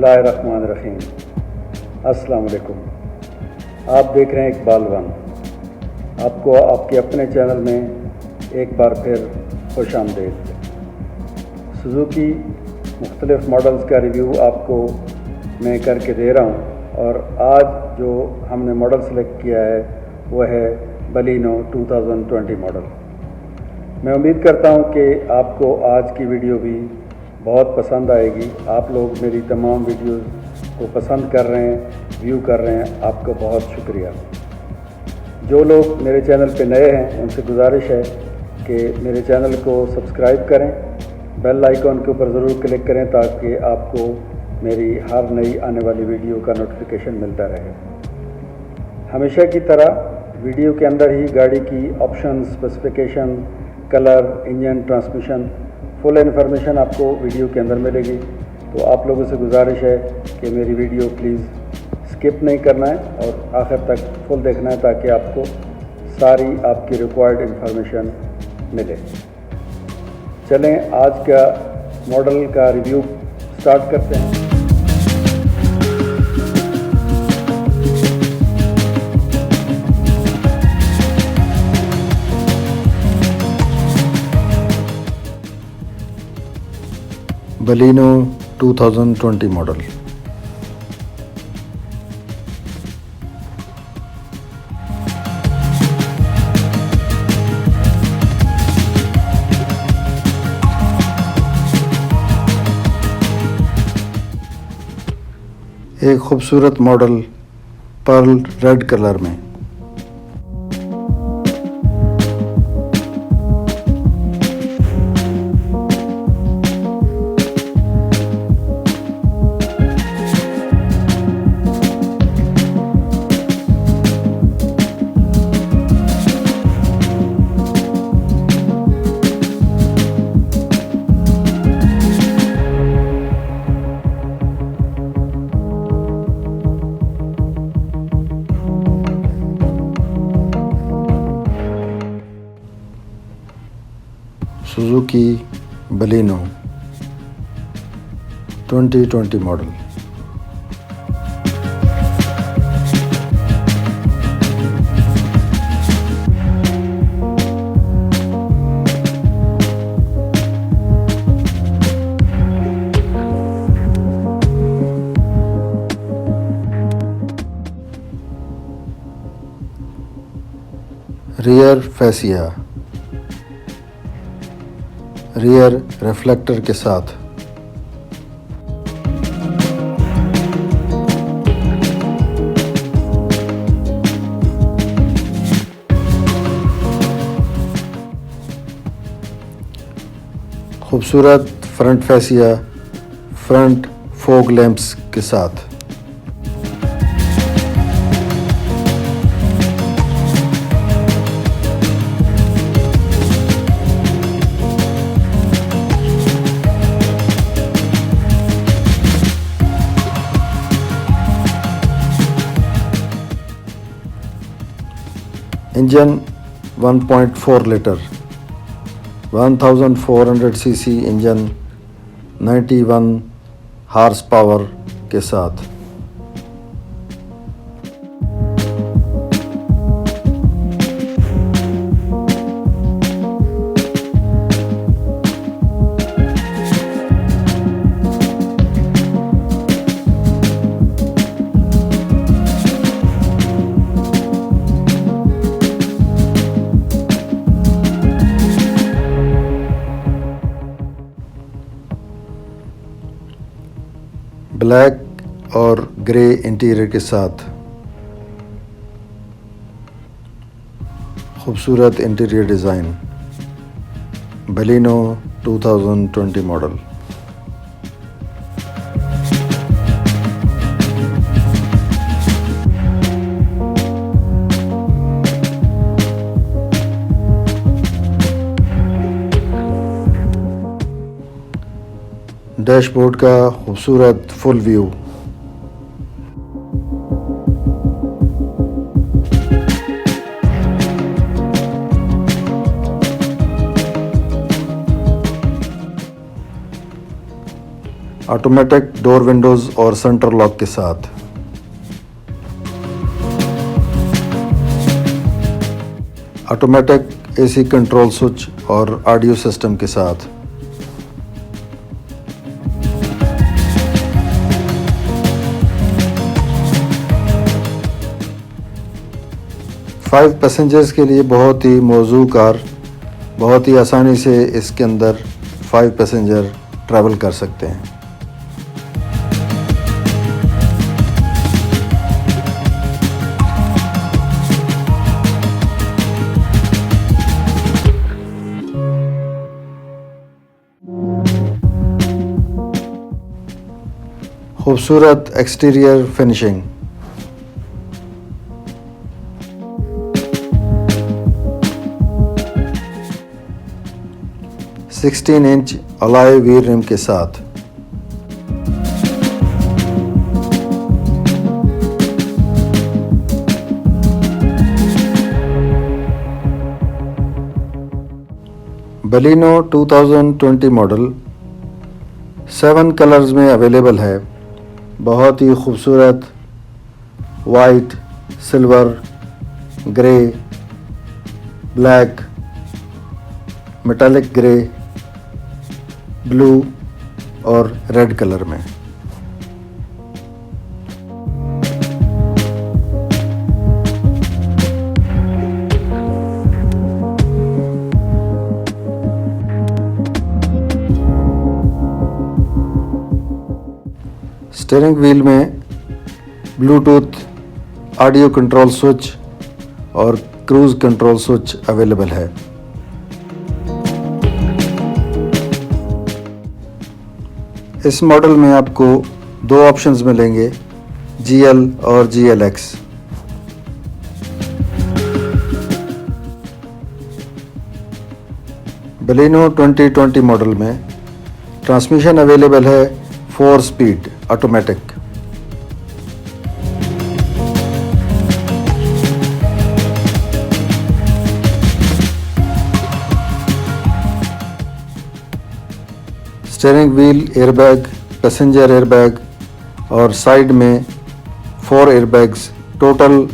बिस्मिल्लाहिर्रहमानिर्रहीम। अस्सलाम वालेकुम। आप देख रहे हैं इकबाल वन। आपको आपके अपने चैनल में एक बार फिर खुश आमदीद। सुजुकी मुख्तलिफ़ मॉडल्स का रिव्यू आपको मैं करके दे रहा हूँ और आज जो हमने मॉडल सेलेक्ट किया है वह है बलिनो 2020 मॉडल। मैं उम्मीद करता हूँ कि आपको आज की वीडियो भी बहुत पसंद आएगी। आप लोग मेरी तमाम वीडियोस को पसंद कर रहे हैं, व्यू कर रहे हैं, आपका बहुत शुक्रिया। जो लोग मेरे चैनल पे नए हैं उनसे गुजारिश है कि मेरे चैनल को सब्सक्राइब करें, बेल आइकॉन के ऊपर ज़रूर क्लिक करें ताकि आपको मेरी हर नई आने वाली वीडियो का नोटिफिकेशन मिलता रहे। हमेशा की तरह वीडियो के अंदर ही गाड़ी की option, specification, colour, engine, transmission full information आपको वीडियो के अंदर मिलेगी। तो आप लोगों से गुजारिश है कि मेरी वीडियो प्लीज़ स्किप नहीं करना है और आखिर तक फुल देखना है ताकि आपको सारी आपकी रिक्वायर्ड इन्फॉर्मेशन मिले। चलें आज का मॉडल का रिव्यू स्टार्ट करते हैं। Baleno 2020 model. एक खूबसूरत मॉडल पर्ल रेड कलर में। Suzuki Baleno 2020 model. Rear fascia rear reflector के साथ। खूबसूरत front fascia front fog lamps के साथ। Engine 1.4 litre 1400 CC engine 91 horse power के साथ। ब्लैक और ग्रे इंटीरियर के साथ खूबसूरत interior design. Baleno 2020 model. Dashboard का खूबसूरत full view. Automatic door windows और सेंटर लॉक के साथ। ऑटोमेटिक एसी कंट्रोल स्विच और ऑडियो सिस्टम के साथ। फाइव पैसेंजर्स के लिए बहुत ही मौजू कार, बहुत ही आसानी से इसके अंदर 5 पैसेंजर ट्रैवल कर सकते हैं। खूबसूरत exterior finishing. Sixteen inch alloy wheel rim के साथ। बलिनो 2020 मॉडल 7 कलर्स में अवेलेबल है। बहुत ही खूबसूरत white, silver, grey, black, metallic grey, blue और रेड कलर में। स्टीयरिंग व्हील में ब्लूटूथ ऑडियो कंट्रोल स्विच और क्रूज कंट्रोल स्विच अवेलेबल है। इस मॉडल में आपको 2 ऑप्शंस मिलेंगे, GL और GLX। बलिनो 2020 मॉडल में ट्रांसमिशन अवेलेबल है 4 speed automatic. Steering wheel airbag, passenger airbag और साइड में 4 एयरबैग्स, टोटल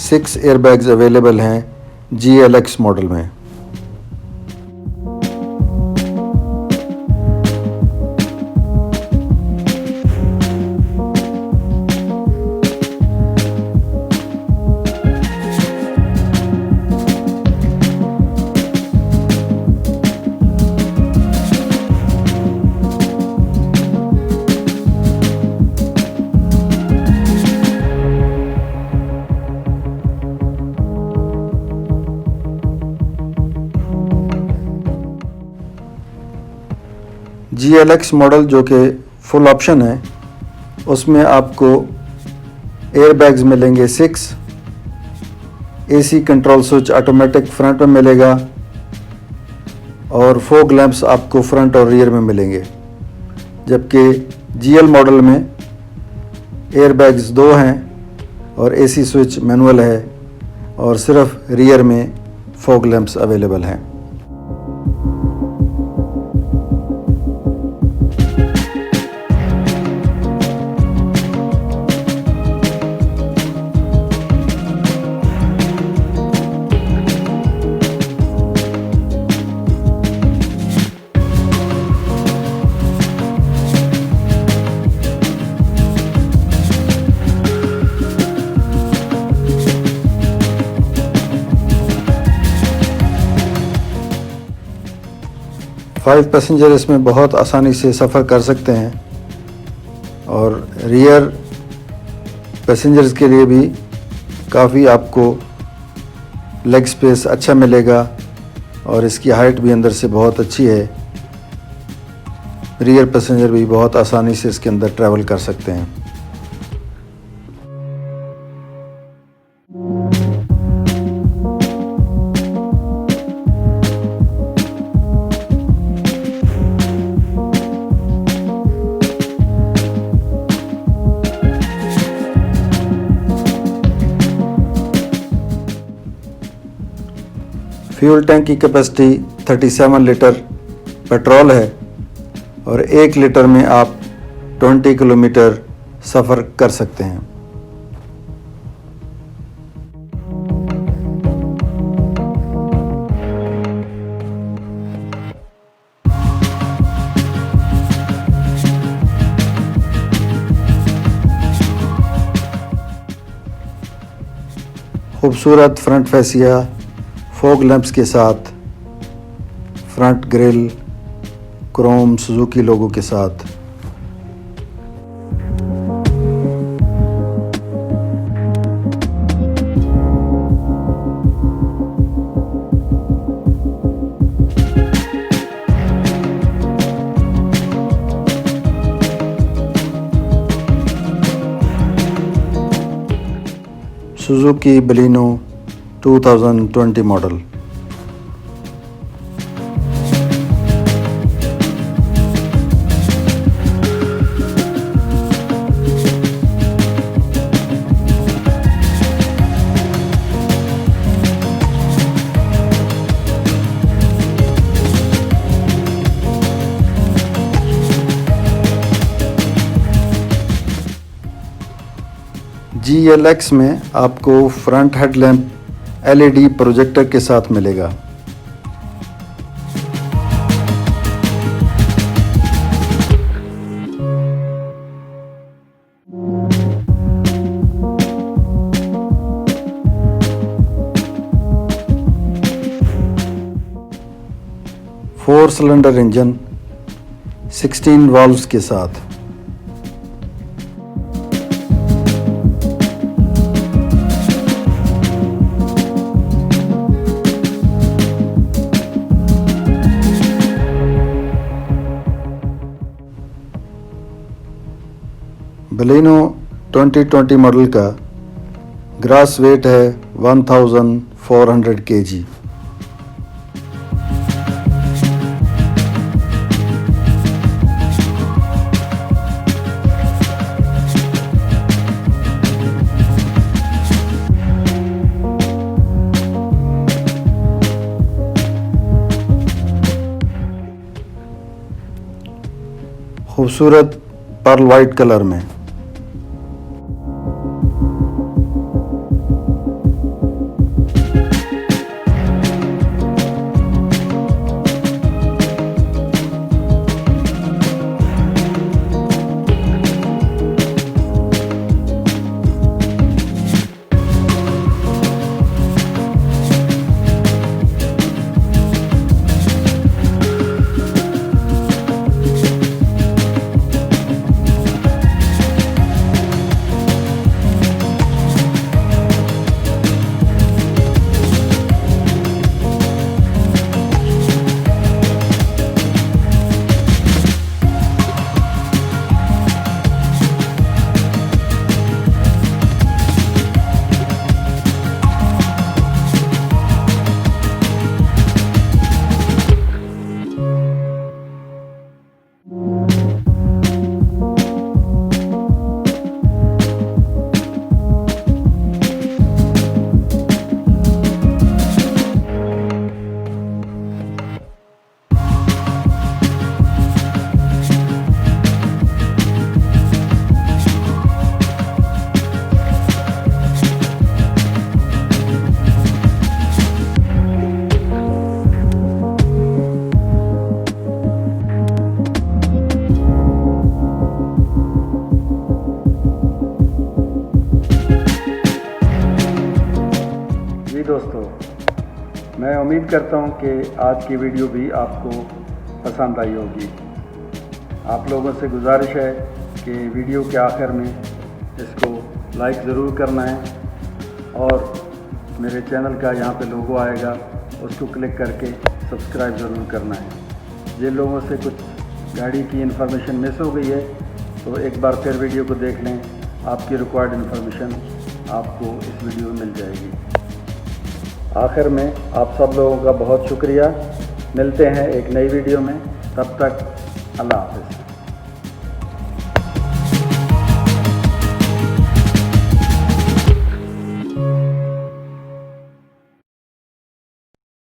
6 एयरबैग्स अवेलेबल हैं GLX मॉडल में। GLX मॉडल जो कि फुल ऑप्शन है, उसमें आपको एयरबैग्स मिलेंगे 6, AC control switch automatic front में मिलेगा और फॉग लैंप्स आपको फ्रंट और रियर में मिलेंगे। जबकि GL मॉडल में एयरबैग्स 2 हैं और AC स्विच मैनुअल है और सिर्फ रियर में फॉग लैंप्स अवेलेबल हैं। फाइव पैसेंजर इसमें बहुत आसानी से सफ़र कर सकते हैं और रियर पैसेंजर्स के लिए भी काफ़ी आपको लेग स्पेस अच्छा मिलेगा और इसकी हाइट भी अंदर से बहुत अच्छी है। रियर पैसेंजर भी बहुत आसानी से इसके अंदर ट्रैवल कर सकते हैं। फ्यूल टैंक की कैपेसिटी 37 लीटर पेट्रोल है और 1 लीटर में आप 20 किलोमीटर सफ़र कर सकते हैं। खूबसूरत फ्रंट फैसिया फॉग लैंप्स के साथ, फ्रंट ग्रिल क्रोम सुजुकी लोगो के साथ। Suzuki Baleno 2020 model. GLX में आपको फ्रंट हेडलैम्प LED प्रोजेक्टर के साथ मिलेगा। फोर सिलेंडर इंजन 16 वाल्व्स के साथ। बलिनो 2020 मॉडल का ग्रास वेट है 1400 kg। खूबसूरत पर्ल वाइट कलर में। दोस्तों, मैं उम्मीद करता हूं कि आज की वीडियो भी आपको पसंद आई होगी। आप लोगों से गुजारिश है कि वीडियो के आखिर में इसको लाइक ज़रूर करना है और मेरे चैनल का यहाँ पे लोगो आएगा, उसको क्लिक करके सब्सक्राइब ज़रूर करना है। जिन लोगों से कुछ गाड़ी की इन्फॉर्मेशन मिस हो गई है तो एक बार फिर वीडियो को देख लें, आपकी रिक्वायर्ड इन्फॉर्मेशन आपको इस वीडियो में मिल जाएगी। आखिर में आप सब लोगों का बहुत शुक्रिया। मिलते हैं एक नई वीडियो में, तब तक अल्लाह हाफ़िज़।